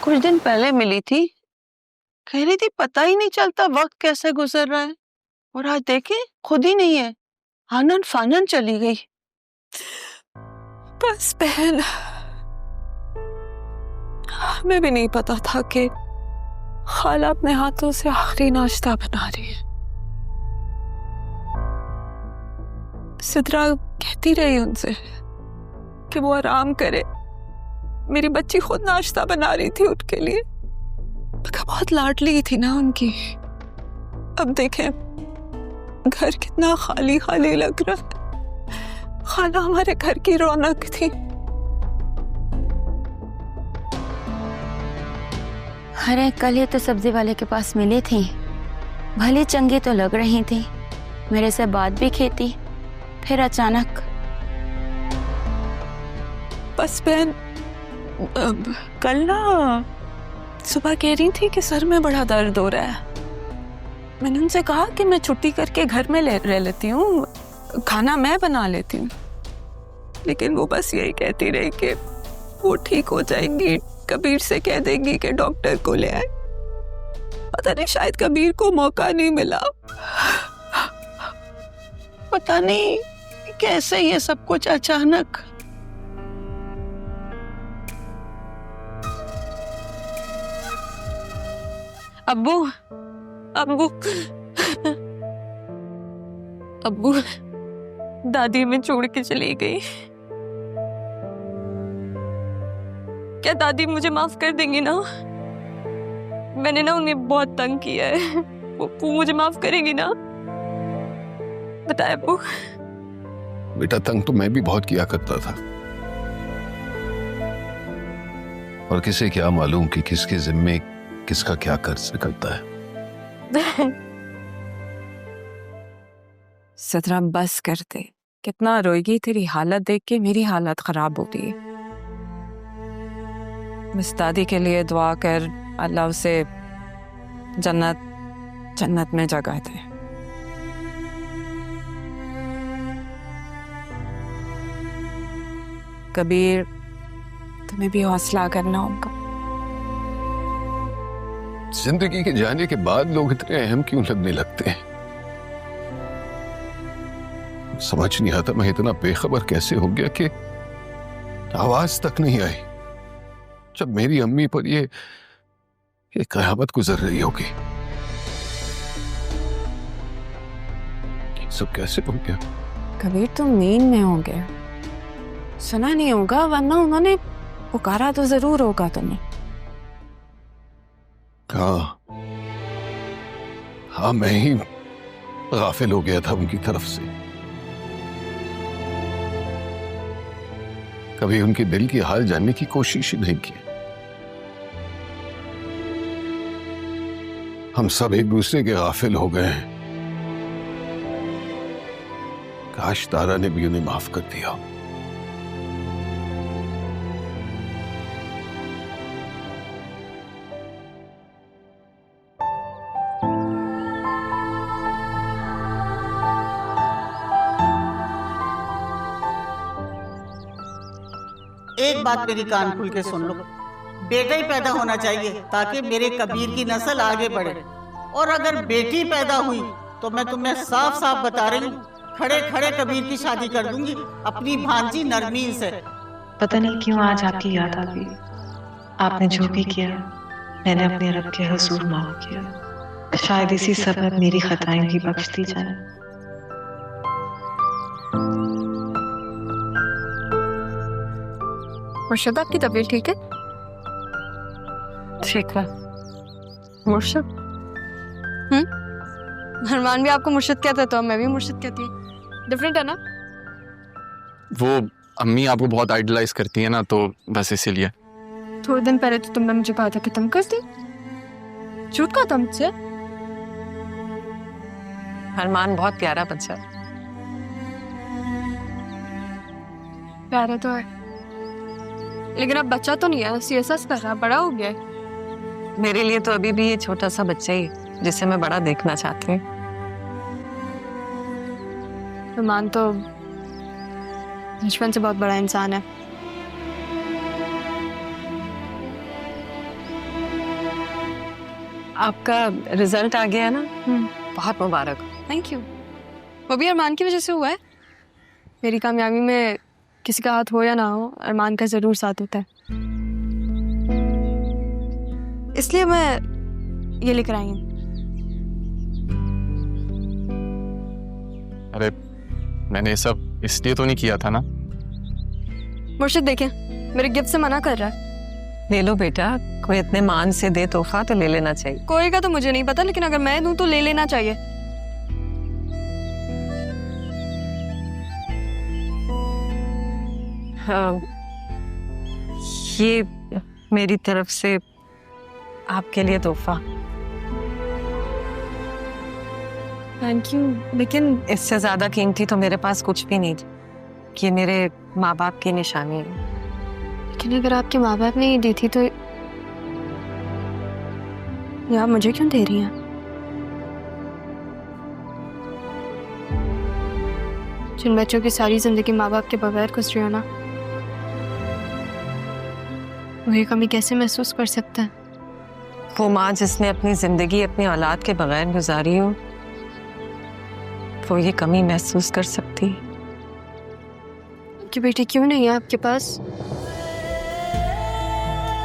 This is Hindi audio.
कुछ दिन पहले मिली थी, कह रही थी पता ही नहीं चलता वक्त कैसे गुजर रहा है, और आज देखे खुद ही नहीं है, आनन फानन चली गई। बस बहन, हमें भी नहीं पता था कि खाला अपने हाथों से आखिरी नाश्ता बना रही है। सिद्रा कहती रही उनसे कि वो आराम करे। मेरी बच्ची खुद नाश्ता बना रही थी उनके लिए। मगर बहुत लाडली थी ना उनकी। अब देखें घर कितना खाली खाली लग रहा है। खाला हमारे घर की रौनक थी। अरे कल ही तो सब्जी वाले के पास मिली थी, भली चंगी तो लग रही थी, मेरे से बात भी की थी, फिर अचानक। बस बहन, कल ना सुबह कह रही थी कि सर में बड़ा दर्द हो रहा है। मैंने उनसे कहा कि मैं छुट्टी करके घर में रह लेती हूँ, खाना मैं बना लेती हूँ। लेकिन वो बस यही कहती रही कि वो ठीक हो जाएंगी, कबीर से कह देंगी कि डॉक्टर को ले आए। पता नहीं शायद कबीर को मौका नहीं मिला। पता नहीं कैसे ये सब कुछ अचानक। अब्बू, अब्बू, अब्बू, दादी में छोड़ के चली गई। क्या दादी मुझे माफ कर देंगी ना? मैंने ना उन्हें बहुत तंग किया है। वो मुझे माफ करेंगी ना? बताए अब्बू। बेटा तंग तो मैं भी बहुत किया करता था, और किसे क्या मालूम कि किसके जिम्मे किसका क्या कर्ज निकलता है। सदरा बस कर दे, कितना रोएगी। तेरी हालत देख के मेरी हालत खराब हो रही है। बस दादी के लिए दुआ कर, अल्लाह उसे जन्नत में जगह दे। कबीर, तुम्हें भी हौसला करना होगा। जिंदगी के जाने के बाद लोग इतने अहम क्यों लगने लगते हैं? समझ नहीं आता मैं इतना बेखबर कैसे हो गया कि आवाज तक नहीं आई जब मेरी अम्मी पर ये कयामत गुजर रही होगी। सब कैसे हो गया? कबीर तुम नींद में हो गए, सुना नहीं होगा, वरना उन्होंने पुकारा तो जरूर होगा तुम्हें। हाँ, मैं ही गाफिल हो गया था उनकी तरफ से। कभी उनके दिल की हाल जानने की कोशिश ही नहीं की। हम सब एक दूसरे के गाफिल हो गए हैं। काश तारा ने भी उन्हें माफ कर दिया। एक बात मेरी कान खुल के सुन लो, बेटा ही पैदा होना चाहिए ताकि मेरे कबीर की नस्ल आगे बढ़े। और अगर बेटी पैदा हुई तो मैं तुम्हें साफ साफ बता रही हूँ, खड़े खड़े कबीर की शादी कर दूंगी अपनी भांजी नरमीन से। पता नहीं क्यों आज आपकी याद आ गई। आपने जो भी किया मैंने अपने रब के हुजूर माफ किया। शायद इसी सबब मेरी खताएं भी बख्श दी जाए। मुर्शद, आपकी तबीयत ठीक है? ठीक है। मुर्शद? हरमान भी आपको मुर्शद कहता है तो मैं भी मुर्शद कहती हूँ। डिफरेंट है ना? वो अम्मी आपको बहुत आइडलाइज करती है ना, तो बस इसीलिए। थोड़े दिन पहले तो तुमने मुझे कहा था कि तुम कर दी। झूठ कहा था मुझसे। हरमान बहुत प्यारा बच्चा है। प्यारा तो है, लेकिन अब बच्चा तो नहीं है, सीएसएस कर रहा, बड़ा हो गया है। मेरे लिए तो अभी भी ये छोटा सा बच्चा ही जिसे मैं बड़ा देखना चाहती हूँ। हरमान तो बचपन से बहुत बड़ा इंसान है। आपका रिजल्ट आ गया है ना, बहुत मुबारक। Thank you. वो भी अरमान की वजह से हुआ है। मेरी कामयाबी में किसी का हाथ हो या ना हो, अरमान का जरूर साथ होता है, इसलिए मैं ये लेकर आई हूँ। अरे मैंने ये सब इसलिए तो नहीं किया था ना। मुर्शिद देखें, मेरे गिफ्ट से मना कर रहा है। ले लो बेटा, कोई इतने मान से दे तोहफा तो ले लेना चाहिए। कोई का तो मुझे नहीं पता, लेकिन अगर मैं दूं तो ले लेना चाहिए। हाँ, ये मेरी तरफ से आपके लिए तोहफा। थैंक यू, लेकिन इससे ज्यादा कीमती तो मेरे पास कुछ भी नहीं। ये मेरे माँ बाप की निशानी है। लेकिन अगर आपके माँ बाप ने ये दी थी तो ये आप मुझे क्यों दे रही हैं? जिन बच्चों की सारी जिंदगी माँ बाप के बगैर गुजरी हो ना, वो ये कमी कैसे महसूस कर सकता है? वो माँ जिसने अपनी जिंदगी अपनी औलाद के बगैर गुजारी हो, वो ये कमी महसूस कर सकती है। कि बेटी क्यों नहीं है आपके पास?